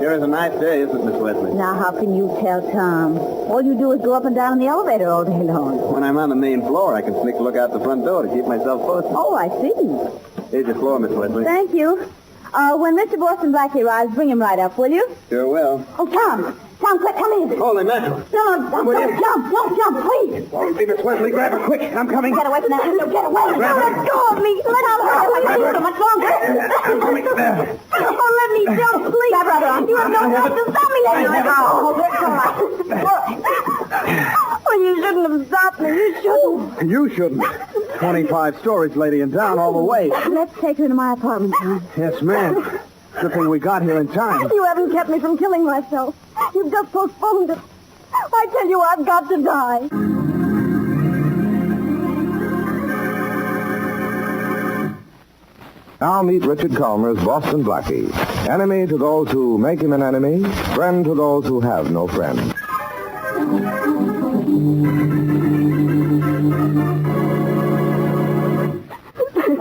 Sure is a nice day, isn't it, Miss Wesley? Now, how can you tell, Tom? All you do is go up and down in the elevator all day long. When I'm on the main floor, I can sneak a look out the front door to keep myself posted. Oh, I see. Here's your floor, Miss Wesley. Thank you. When Mr. Boston Blackie arrives, bring him right up, will you? Sure will. Oh, Tom. Tom, quick, come in. Holy mackerel. No, don't jump, please. Oh, see, Miss Wesley, grab her quick. I'm coming. Get away from that window, get away. No, let go of me. Let out her. I can't much longer. I'm coming. There. Oh, let me jump, please. Grab her other arm. You have no right to stop me. Let me go. Oh, you shouldn't have stopped me. You shouldn't. You shouldn't. 25 stories, lady, and down all the way. Let's take her to my apartment, Tom. Yes, ma'am. Good thing we got here in time. You haven't kept me from killing myself. You've just postponed it. I tell you, I've got to die. Now meet Richard Calmer's Boston Blackie. Enemy to those who make him an enemy, friend to those who have no friend.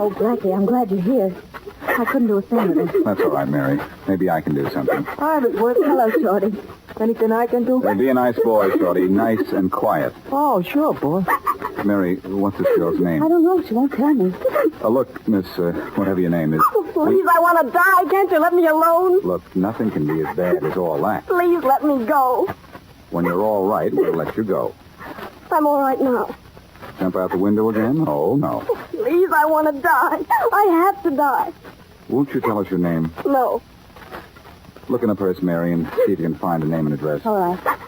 Oh, Blackie, I'm glad you're here. I couldn't do a thing with it. That's all right, Mary. Maybe I can do something. Hi, Miss Wolfe. Hello, Shorty. Anything I can do? Be a nice boy, Shorty. Nice and quiet. Oh, sure, boy. Mary, what's this girl's name? I don't know. She won't tell me. Look, Miss, whatever your name is. Oh, please, I want to die. Can't you let me alone? Look, nothing can be as bad as all that. Please let me go. When you're all right, we'll let you go. I'm all right now. Jump out the window again? Oh, no. Please, I want to die. I have to die. Won't you tell us your name? No. Look in a purse, Mary, and see if you can find a name and address. All right.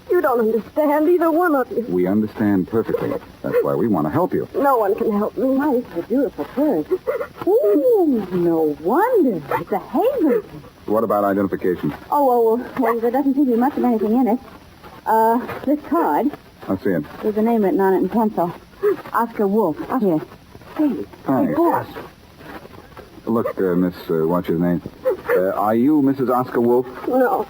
You don't understand, either one of you. We understand perfectly. That's why we want to help you. No one can help me. Nice, a beautiful purse. Ooh, no wonder. It's a haven. What about identification? Well, there doesn't seem to be much of anything in it. This card, Let's see it. there's a name written on it in pencil. Oscar Wolfe. Here. Hey, Thanks. boss. Look, Miss, what's your name? Are you Mrs. Oscar Wolfe? No.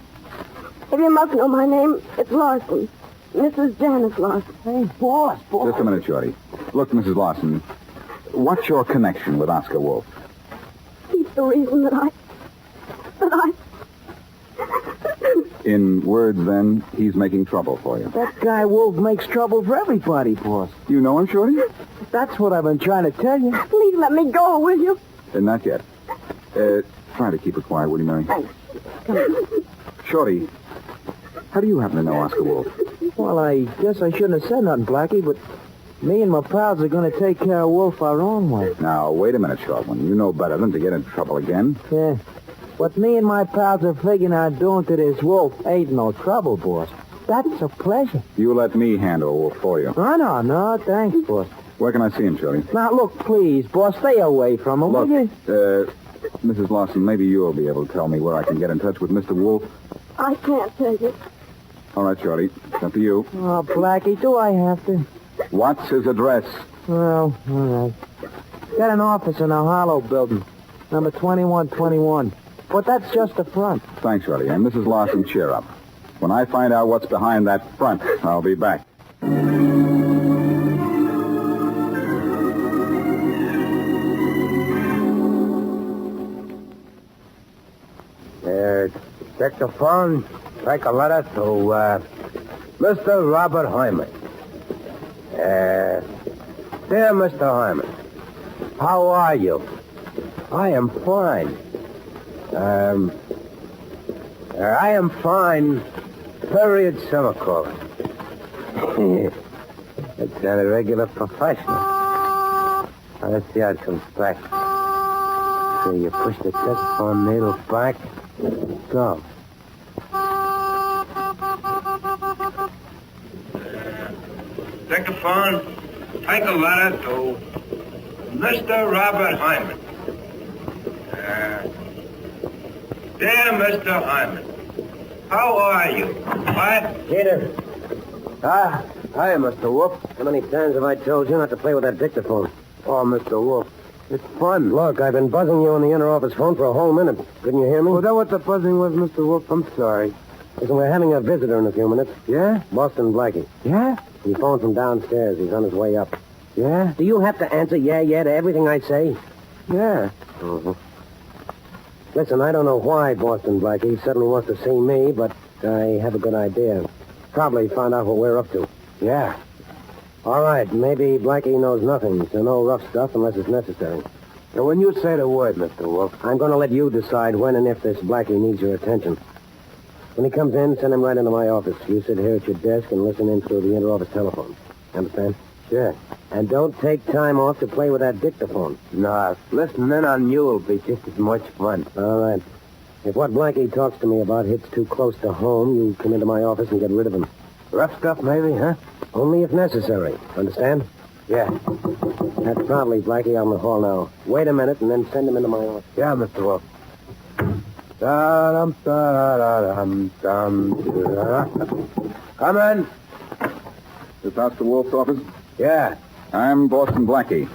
If you must know my name, it's Larson. Mrs. Janice Larson. Hey, boss. Just a minute, Shorty. Look, Mrs. Larson, what's your connection with Oscar Wolfe? He's the reason that I... In words, then, he's making trouble for you. That guy Wolfe makes trouble for everybody, boss. You know him, Shorty? That's what I've been trying to tell you. Please let me go, will you? Not yet. Try to keep it quiet, will you, Mary? Thanks. Come on. Shorty, how do you happen to know Oscar Wolfe? Well, I guess I shouldn't have said nothing, Blackie, but me and my pals are going to take care of Wolfe our own way. Now, wait a minute, short one. You know better than to get into trouble again. Yeah. What me and my pals are figuring on doing to this Wolfe ain't no trouble, boss. That's a pleasure. You let me handle Wolfe for you. Oh, no, thanks, boss. Where can I see him, Shorty? Now, look, please, boss, stay away from him, Look, will you? Mrs. Lawson, maybe you'll be able to tell me where I can get in touch with Mr. Wolfe. I can't tell you. All right, Shorty. It's up to you. Oh, Blackie, do I have to? What's his address? Well, all right. Got an office in a hollow building, number 2121. But that's just the front. Thanks, Shorty. And Mrs. Lawson, cheer up. When I find out what's behind that front, I'll be back. Check the phone. Take a letter to, Mr. Robert Hyman. Dear Mr. Hyman, how are you? I am fine. I am fine. Period, semicolon. It's not a regular professional. Let's see how it comes back. So you push the telephone needle back. Go. Check the phone. Take a letter to Mr. Robert Hyman. Dear Mr. Hyman, how are you? What? Peter. Hi, Mr. Wolfe. How many times have I told you not to play with that dictaphone? Oh, Mr. Wolfe, it's fun. Look, I've been buzzing you on the inner office phone for a whole minute. Couldn't you hear me? Was that what the buzzing was, Mr. Wolfe? I'm sorry. Listen, we're having a visitor in a few minutes. Yeah? Boston Blackie. Yeah? He phoned from downstairs. He's on his way up. Yeah? Do you have to answer yeah to everything I say? Yeah. Mm-hmm. Listen, I don't know why Boston Blackie suddenly wants to see me, but I have a good idea. Probably found out what we're up to. Yeah. All right, maybe Blackie knows nothing, so no rough stuff unless it's necessary. Now, when you say the word, Mr. Wolfe. I'm going to let you decide when and if this Blackie needs your attention. When he comes in, send him right into my office. You sit here at your desk and listen in through the inter-office telephone. Understand? Sure. And don't take time off to play with that dictaphone. Nah, listening on you will be just as much fun. All right. If what Blackie talks to me about hits too close to home, you come into my office and get rid of him. Rough stuff, maybe, huh? Only if necessary. Understand? Yeah. That's probably Blackie on the hall now. Wait a minute and then send him into my office. Yeah, Mr. Wolfe. Da-dum, da-da-dum, dum, come in. Is Dr. Wolfe's office? Yeah. I'm Boston Blackie.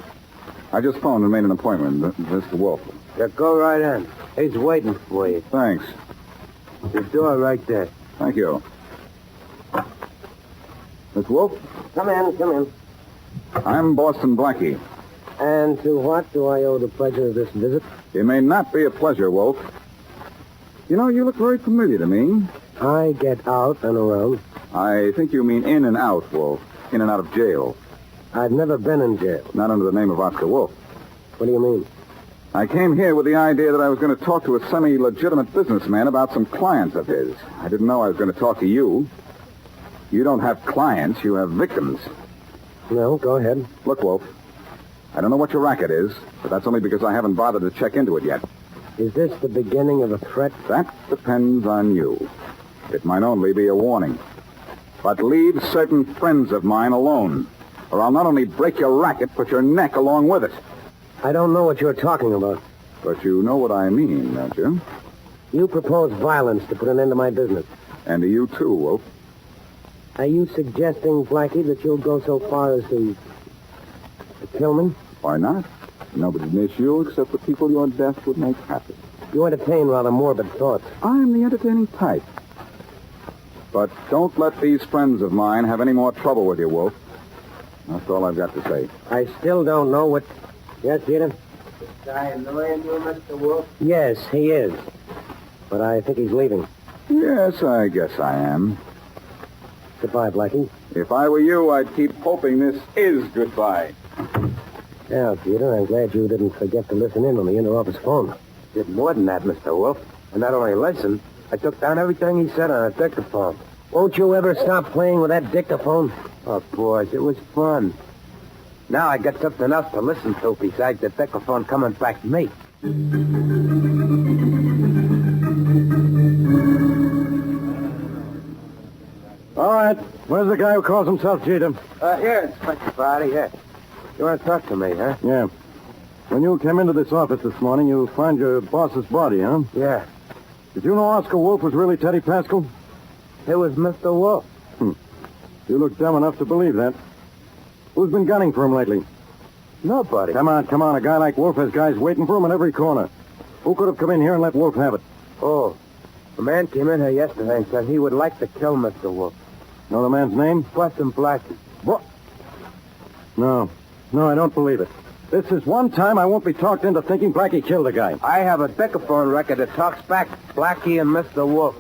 I just phoned and made an appointment. Mr. Wolfe. Yeah, go right in. He's waiting for you. Thanks. The door right there. Thank you. Miss Wolfe, Come in. I'm Boston Blackie. And to what do I owe the pleasure of this visit? It may not be a pleasure, Wolfe. You know, you look very familiar to me. I get out and around. I think you mean in and out, Wolfe. In and out of jail. I've never been in jail. Not under the name of Oscar Wolfe. What do you mean? I came here with the idea that I was going to talk to a semi-legitimate businessman about some clients of his. I didn't know I was going to talk to you. You don't have clients, you have victims. No, go ahead. Look, Wolfe, I don't know what your racket is, but that's only because I haven't bothered to check into it yet. Is this the beginning of a threat? That depends on you. It might only be a warning. But leave certain friends of mine alone, or I'll not only break your racket, but your neck along with it. I don't know what you're talking about. But you know what I mean, don't you? You propose violence to put an end to my business. And to you too, Wolfe. Are you suggesting, Blackie, that you'll go so far as to kill me? Why not? Nobody'd miss you except the people your death would make happy. You entertain rather morbid thoughts. I'm the entertaining type. But don't let these friends of mine have any more trouble with you, Wolfe. That's all I've got to say. I still don't know what... Yes, Peter? This guy annoying you, Mr. Wolfe? Yes, he is. But I think he's leaving. Yes, I guess I am. Goodbye, Blackie. If I were you, I'd keep hoping this is goodbye. Yeah, Peter, I'm glad you didn't forget to listen in on the inter-office phone. Did more than that, Mr. Wolfe. And not only listen, I took down everything he said on a dictaphone. Won't you ever stop playing with that dictaphone? Oh, boys, it was fun. Now I got something else to listen to besides the dictaphone coming back to me. All right. Where's the guy who calls himself Jeter? Here, Inspector Body, here. You want to talk to me, huh? Yeah. When you came into this office this morning, you found your boss's body, huh? Yeah. Did you know Oscar Wolfe was really Teddy Pascal? It was Mr. Wolfe. You look dumb enough to believe that. Who's been gunning for him lately? Nobody. Come on. A guy like Wolfe has guys waiting for him in every corner. Who could have come in here and let Wolfe have it? Oh, a man came in here yesterday and said he would like to kill Mr. Wolfe. Know the man's name? Boston Blackie. What? No, I don't believe it. This is one time I won't be talked into thinking Blackie killed a guy. I have a dictaphone record that talks back Blackie and Mr. Wolfe.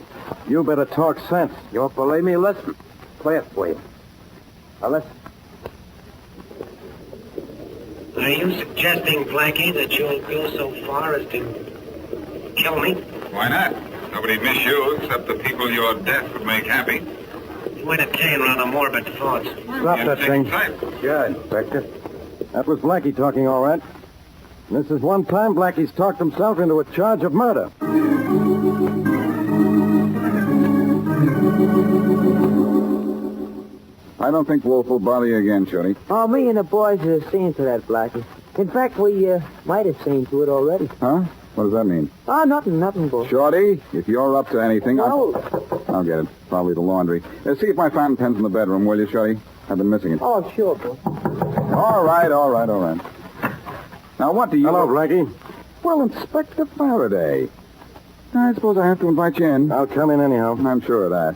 You better talk sense. You won't believe me? Listen. Play it for you. Now listen. Are you suggesting, Blackie, that you'll go so far as to kill me? Why not? Nobody'd miss you except the people your death would make happy. You entertain rather morbid thoughts. Stop that thing. Sure, Inspector. That was Blackie talking, all right. And this is one time Blackie's talked himself into a charge of murder. I don't think Wolfe will bother you again, Shorty. Oh, me and the boys are seeing to that, Blackie. In fact, we might have seen to it already. Huh? What does that mean? Oh, nothing, boy. Shorty, if you're up to anything, No. I'll get it. Probably the laundry. See if my fountain pen's in the bedroom, will you, Shorty? I've been missing it. Oh, sure, boy. All right. Now, what do you... Hello, Blackie. Well, Inspector Faraday. I suppose I have to invite you in. I'll come in anyhow. I'm sure of that.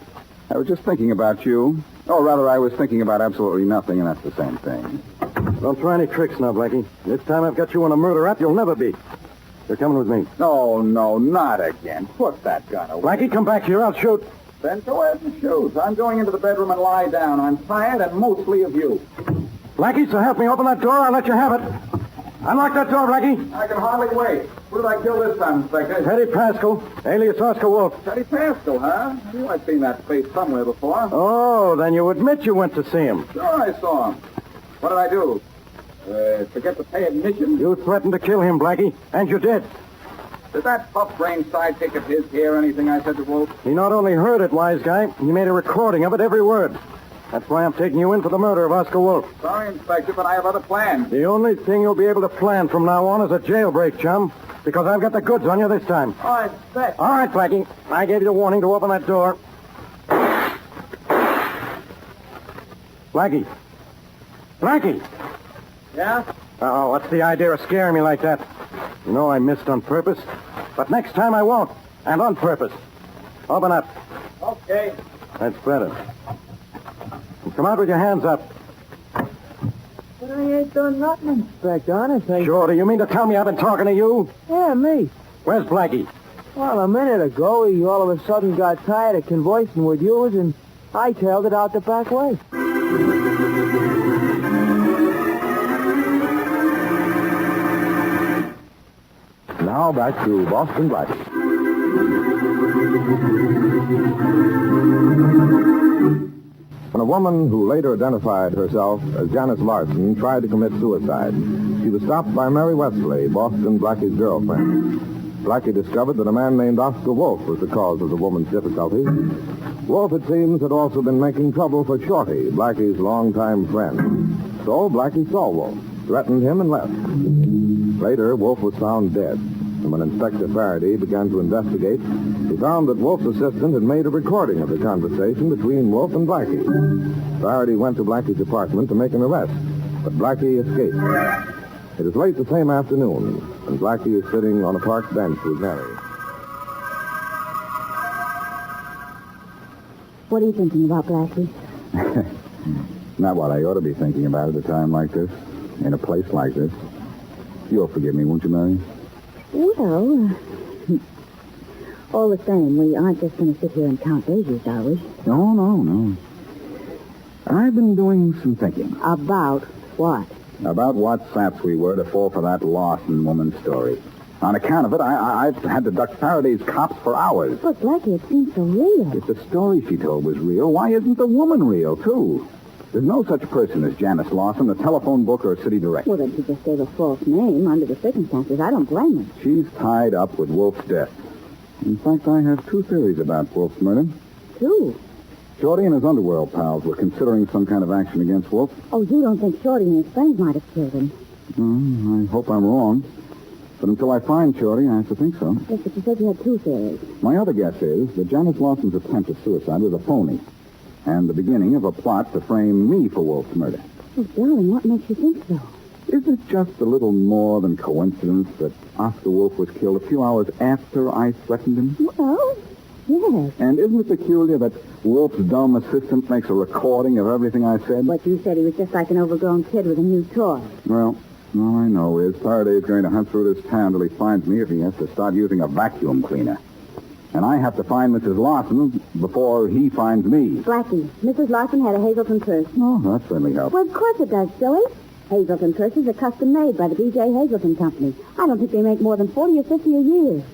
I was just thinking about you. Or rather, I was thinking about absolutely nothing, and that's the same thing. Don't try any tricks now, Blackie. This time I've got you on a murder rap you'll never beat. You're coming with me. No, not again. Put that gun away. Blackie, come back here. I'll shoot. Then go ahead and shoot. I'm going into the bedroom and lie down. I'm tired and mostly of you. Blackie, so help me open that door. I'll let you have it. Unlock that door, Blackie. I can hardly wait. Who did I kill this time, Inspector? Teddy Pascal, alias Oscar Wolfe. Teddy Pascal, huh? I knew I'd seen that face somewhere before. Oh, then you admit you went to see him. Sure, I saw him. What did I do? Forget to pay admission? You threatened to kill him, Blackie, and you did. Did that puff-brained sidekick of his hear anything I said to Wolfe? He not only heard it, wise guy, he made a recording of it, every word. That's why I'm taking you in for the murder of Oscar Wolfe. Sorry, Inspector, but I have other plans. The only thing you'll be able to plan from now on is a jailbreak, chum, because I've got the goods on you this time. Oh, Inspector. All right, Blackie. I gave you the warning to open that door. Blackie. Blackie! Yeah? Oh, what's the idea of scaring me like that? You know I missed on purpose, but next time I won't, and on purpose. Open up. Okay. That's better. And come out with your hands up. But I ain't done nothing, Inspector. Honest, Shorty, you mean to tell me I've been talking to you? Yeah, me. Where's Blackie? Well, a minute ago, he all of a sudden got tired of conversing with you, and I tailed it out the back way. Now back to Boston Blackie. When a woman who later identified herself as Janice Larson tried to commit suicide, she was stopped by Mary Wesley, Boston Blackie's girlfriend. Blackie discovered that a man named Oscar Wolfe was the cause of the woman's difficulties. Wolfe, it seems, had also been making trouble for Shorty, Blackie's longtime friend. So Blackie saw Wolfe, threatened him, and left. Later, Wolfe was found dead. And when Inspector Faraday began to investigate, he found that Wolfe's assistant had made a recording of the conversation between Wolfe and Blackie. Faraday went to Blackie's apartment to make an arrest, but Blackie escaped. It is late the same afternoon, and Blackie is sitting on a park bench with Mary. What are you thinking about, Blackie? Not what I ought to be thinking about at a time like this, in a place like this. You'll forgive me, won't you, Mary? Well, all the same, we aren't just going to sit here and count daisies, are we? No. I've been doing some thinking. About what? About what saps we were to fall for that Lawson woman's story. On account of it, I've had to duck Faraday's cops for hours. But, Blackie, it seems so real. If the story she told was real, why isn't the woman real, too? There's no such person as Janice Lawson, a telephone book, or a city director. Well, then she just gave a false name under the circumstances. I don't blame her. She's tied up with Wolfe's death. In fact, I have two theories about Wolfe's murder. Two? Shorty and his underworld pals were considering some kind of action against Wolfe. Oh, you don't think Shorty and his friends might have killed him? I hope I'm wrong. But until I find Shorty, I have to think so. Yes, but you said you had two theories. My other guess is that Janice Lawson's attempt at suicide was a phony, and the beginning of a plot to frame me for Wolfe's murder. Oh, darling, what makes you think so? Is it just a little more than coincidence that Oscar Wolfe was killed a few hours after I threatened him? Well, yes. And isn't it peculiar that Wolfe's dumb assistant makes a recording of everything I said? But you said he was just like an overgrown kid with a new toy. Well, all I know is Faraday's going to hunt through this town till he finds me if he has to start using a vacuum cleaner. And I have to find Mrs. Lawson before he finds me. Blackie, Mrs. Lawson had a Hazelton purse. Oh, that certainly helps. Well, of course it does, silly. Hazelton purses are custom made by the B.J. Hazelton Company. I don't think they make more than 40 or 50 a year.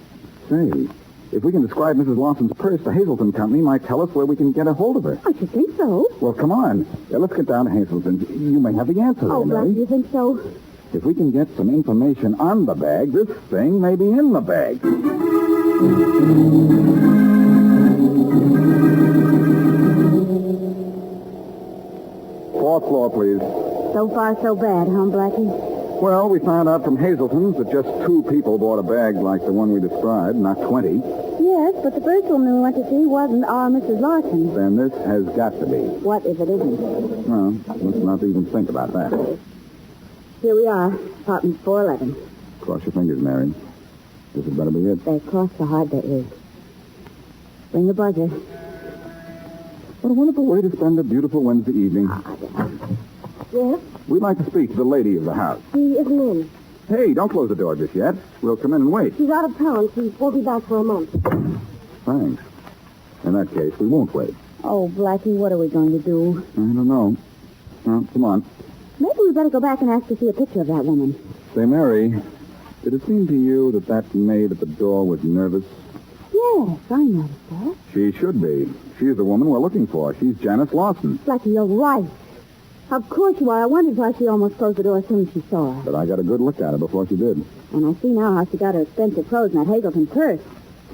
Say, if we can describe Mrs. Lawson's purse, the Hazelton Company might tell us where we can get a hold of her. I should think so. Well, come on. Let's get down to Hazelton's. You may have the answer Oh, there, Mary. Blackie, you think so? If we can get some information on the bag, this thing may be in the bag. floor, please. So far, so bad, huh, Blackie? Well, we found out from Hazelton's that just 2 people bought a bag like the one we described, not 20. Yes, but the first woman we went to see wasn't our Mrs. Larson. Then this has got to be. What if it isn't? Well, let's not even think about that. Here we are, apartment 411. Cross your fingers, Mary. This had better be it. They cross the hard there is. Ring the buzzer. What a wonderful way to spend a beautiful Wednesday evening. Yes? We'd like to speak to the lady of the house. She isn't in. Hey, don't close the door just yet. We'll come in and wait. She's out of town. She won't be back for a month. Thanks. In that case, we won't wait. Oh, Blackie, what are we going to do? I don't know. Well, come on. Maybe we better go back and ask to see a picture of that woman. Say, Mary, did it seem to you that that maid at the door was nervous? Yes, I noticed that. She should be. She's the woman we're looking for. She's Janice Lawson. Blackie, you're right. Of course you are. I wondered why she almost closed the door as soon as she saw her. But I got a good look at her before she did. And I see now how she got her expensive clothes in that Hazelton purse.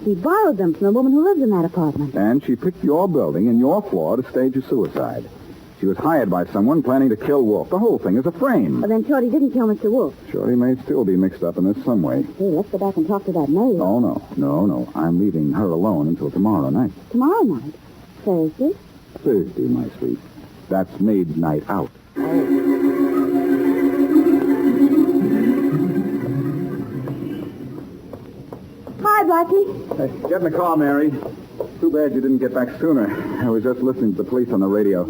She borrowed them from the woman who lives in that apartment. And she picked your building and your floor to stage a suicide. She was hired by someone planning to kill Wolfe. The whole thing is a frame. But then Shorty didn't kill Mr. Wolfe. Shorty may still be mixed up in this some way. Hey, let's go back and talk to that maid. Oh, no. No. I'm leaving her alone until tomorrow night. Tomorrow night? Thursday? Thursday, my sweet. That's maid night out. Hi, Blackie. Hey, get in the car, Mary. Too bad you didn't get back sooner. I was just listening to the police on the radio.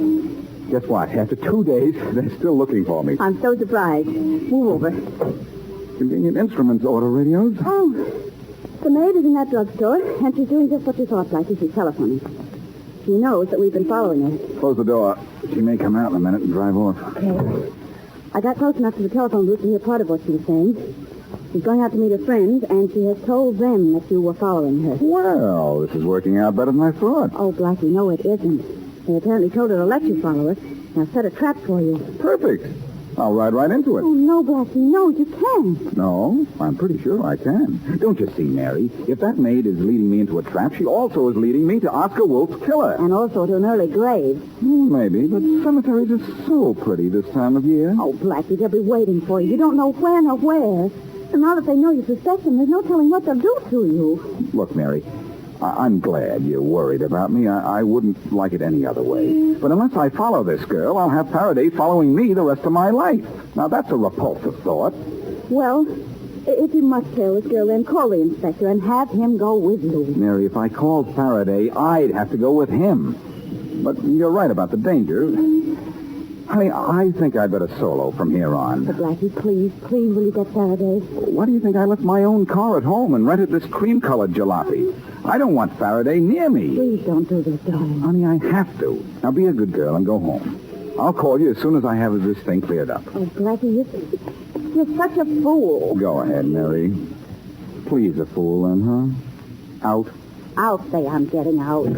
Guess what? After 2 days, they're still looking for me. I'm so surprised. Move over. Convenient Instruments order radios. Oh, the maid is in that drugstore, and she's doing just what you thought, Blackie. She's telephoning. She knows that we've been following her. Close the door. She may come out in a minute and drive off. Okay. I got close enough to the telephone booth to hear part of what she was saying. She's going out to meet her friends, and she has told them that you were following her. Well, this is working out better than I thought. Oh, Blackie, no, it isn't. They apparently told her to let you follow us. Now set a trap for you. Perfect. I'll ride right into it. Oh, no, Blackie, no, you can't. No, I'm pretty sure I can. Don't you see, Mary? If that maid is leading me into a trap, she also is leading me to Oscar Wolfe's killer. And also to an early grave. Maybe, but cemeteries are so pretty this time of year. Oh, Blackie, they'll be waiting for you. You don't know when or where. And now that they know you suspect them, there's no telling what they'll do to you. Look, Mary, I'm glad you're worried about me. I wouldn't like it any other way. But unless I follow this girl, I'll have Faraday following me the rest of my life. Now, that's a repulsive thought. Well, if you must kill this girl, then call the inspector and have him go with you. Mary, if I called Faraday, I'd have to go with him. But you're right about the danger. Honey, I think I'd better solo from here on. But, Blackie, please, will you get Faraday? Why do you think I left my own car at home and rented this cream-colored jalopy? I don't want Faraday near me. Please don't do this, darling. Honey, I have to. Now, be a good girl and go home. I'll call you as soon as I have this thing cleared up. Oh, Blackie, you're such a fool. Go ahead, Mary. Please, a fool, then, huh? Out. I'll say I'm getting out.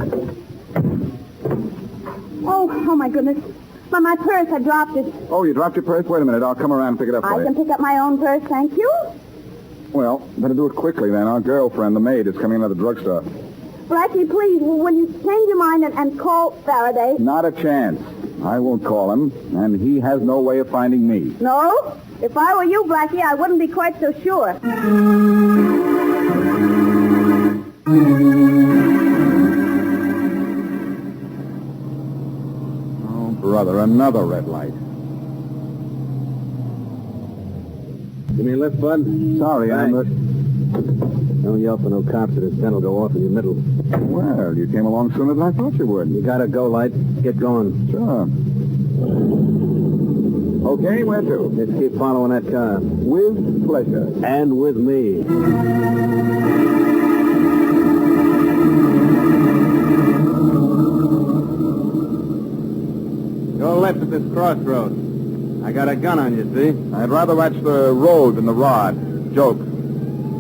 Oh, my goodness. My purse, I dropped it. Oh, you dropped your purse? Wait a minute. I'll come around and pick it up for I you. can pick up my own purse, thank you. Well, better do it quickly, then. Our girlfriend, the maid, is coming out of the drugstore. Blackie, please, will you change your mind and call Faraday? Not a chance. I won't call him, and he has no way of finding me. No? If I were you, Blackie, I wouldn't be quite so sure. Oh, brother, another red light. Give me a lift, bud. Sorry, I'm... Don't yell for no cops or this gun will go off in your middle. Well, you came along sooner than I thought you would. You gotta go, Light. Get going. Sure. Okay, where to? Just keep following that car. With pleasure. And with me. Go left at this crossroad. I got a gun on you, see? I'd rather watch the road than the rod. Joke.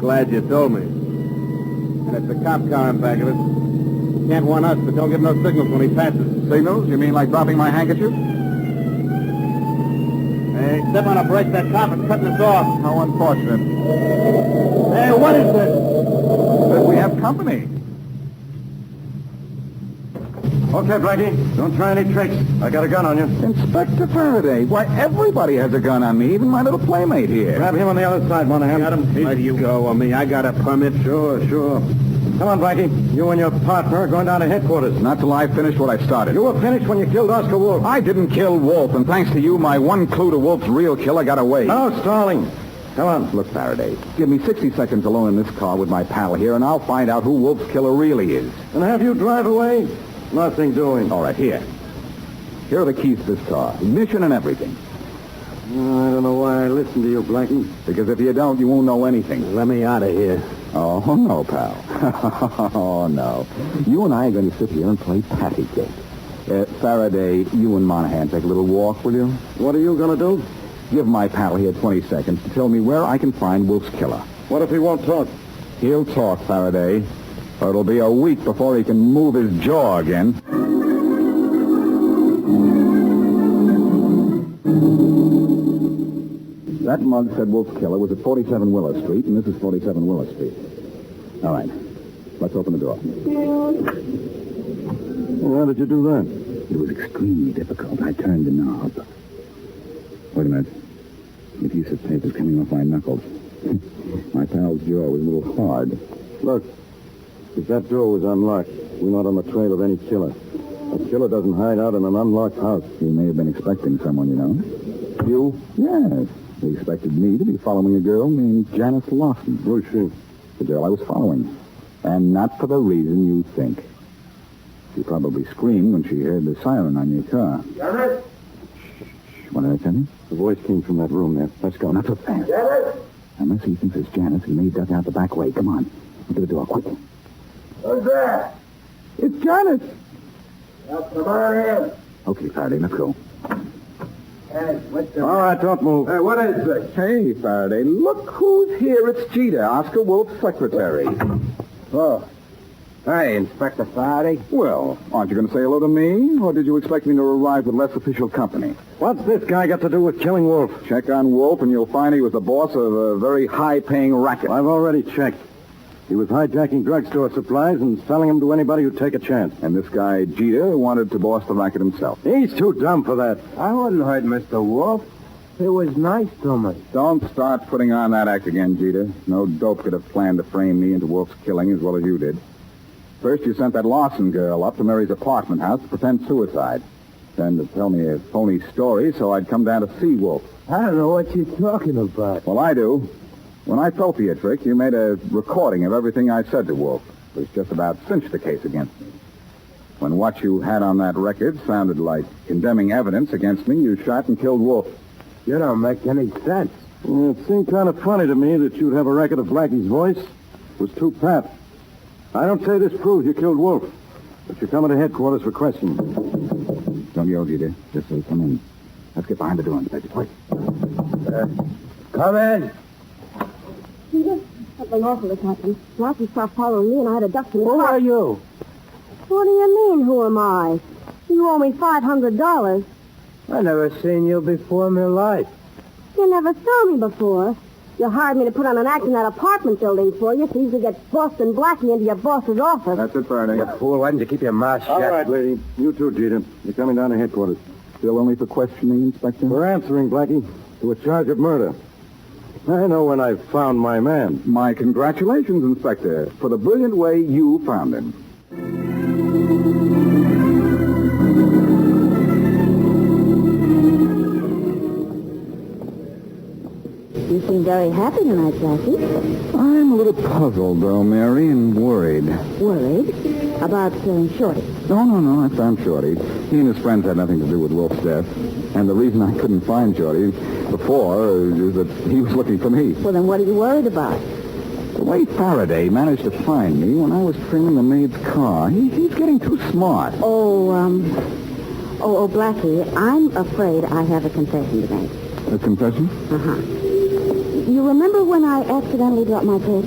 Glad you told me. And it's a cop car in back of it. Can't warn us, but don't give no signals when he passes. Signals? You mean like dropping my handkerchief? Hey, step on a brake, that cop is cutting us off. How unfortunate. Hey, what is this? But we have company. Okay, Blackie. Don't try any tricks. I got a gun on you. Inspector Faraday, why, everybody has a gun on me, even my little playmate here. Grab him on the other side, Monahan. Got him. Let you go of me. I got a permit. Sure. Come on, Blackie. You and your partner are going down to headquarters. Not till I finish what I started. You were finished when you killed Oscar Wolfe. I didn't kill Wolfe, and thanks to you, my one clue to Wolfe's real killer got away. No stalling. Come on. Look, Faraday, give me 60 seconds alone in this car with my pal here, and I'll find out who Wolfe's killer really is. And have you drive away? Nothing doing. All right, here. Here are the keys to this car. Ignition and everything. I don't know why I listened to you, Blackie. Because if you don't, you won't know anything. Let me out of here. Oh, no, pal. Oh, no. You and I are going to sit here and play patty cake. Faraday, you and Monahan take a little walk, will you? What are you going to do? Give my pal here 20 seconds to tell me where I can find Wolfe's killer. What if he won't talk? He'll talk, Faraday. Or it'll be a week before he can move his jaw again. That mug said Wolfe's killer was at 47 Willow Street, and this is 47 Willow Street. All right. Let's open the door. Well, how did you do that? It was extremely difficult. I turned the knob. Wait a minute. A piece of paper's coming off my knuckles. My pal's jaw was a little hard. Look, if that door was unlocked, we're not on the trail of any killer. A killer doesn't hide out in an unlocked house. He may have been expecting someone, you know. You? Yes. He expected me to be following a girl named Janice Lawson. Who's she? The girl I was following. And not for the reason you think. She probably screamed when she heard the siren on your car. Janice? What did I tell you? The voice came from that room there. Let's go. Not so fast. Janice? Unless he thinks it's Janice, he may duck out the back way. Come on. Into the door, quick. Who's there? It's Janice. Now, come on in. Okay, Faraday, let's go. Hey, what's the... All right, don't move. Hey, what is this? Hey, Faraday, look who's here. It's Jeter, Oscar Wolfe's secretary. Oh. Hey, Inspector Faraday. Well, aren't you going to say hello to me? Or did you expect me to arrive with less official company? What's this guy got to do with killing Wolfe? Check on Wolfe, and you'll find he was the boss of a very high-paying racket. I've already checked. He was hijacking drugstore supplies and selling them to anybody who'd take a chance. And this guy, Jeter, wanted to boss the racket himself. He's too dumb for that. I wouldn't hurt Mr. Wolfe. It was nice to me. Don't start putting on that act again, Jeter. No dope could have planned to frame me into Wolfe's killing as well as you did. First, you sent that Lawson girl up to Mary's apartment house to pretend suicide. Then to tell me a phony story so I'd come down to see Wolfe. I don't know what you're talking about. Well, I do. When I told you a trick, you made a recording of everything I said to Wolfe. It was just about cinched the case against me. When what you had on that record sounded like condemning evidence against me, you shot and killed Wolfe. You don't make any sense. Well, it seemed kind of funny to me that you'd have a record of Blackie's voice. It was too pat. I don't say this proves you killed Wolfe, but you're coming to headquarters for questioning. Don't yell, Jeter. Just say come in. Let's get behind the door, Inspector. Quick. Come in. Peter, something awful has happened. Blackie stopped following me, and I had to duck to the Who car. are you? What do you mean, who am I? You owe me $500. I never seen you before in my life. You never saw me before. You hired me to put on an act in that apartment building for you so you could get Boston Blackie into your boss's office. That's it, Faraday. Fool, why didn't you keep your mouth shut? All right, lady. You too, Jeter. You're coming down to headquarters. Still only for questioning, Inspector? We're answering, Blackie, to a charge of murder. I know when I found my man. My congratulations, Inspector, for the brilliant way you found him. You seem very happy tonight, Blackie. I'm a little puzzled, though, Mary, and worried. Worried? About Shorty. No, I found Shorty. He and his friends had nothing to do with Wolfe's death. And the reason I couldn't find Shorty before is that he was looking for me. Well, then what are you worried about? The way Faraday managed to find me when I was trimming the maid's car, he's getting too smart. Oh, Blackie, I'm afraid I have a confession to make. A confession? Uh-huh. You remember when I accidentally dropped my purse?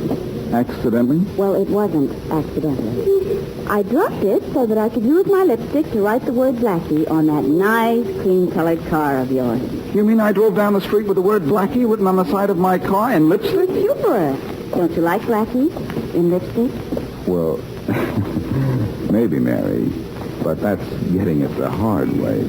Accidentally? Well, it wasn't accidentally. I dropped it so that I could use my lipstick to write the word Blackie on that nice, cream-colored car of yours. You mean I drove down the street with the word Blackie written on the side of my car in lipstick? Super. Don't you like Blackie in lipstick? Well, maybe, Mary. But that's getting it the hard way.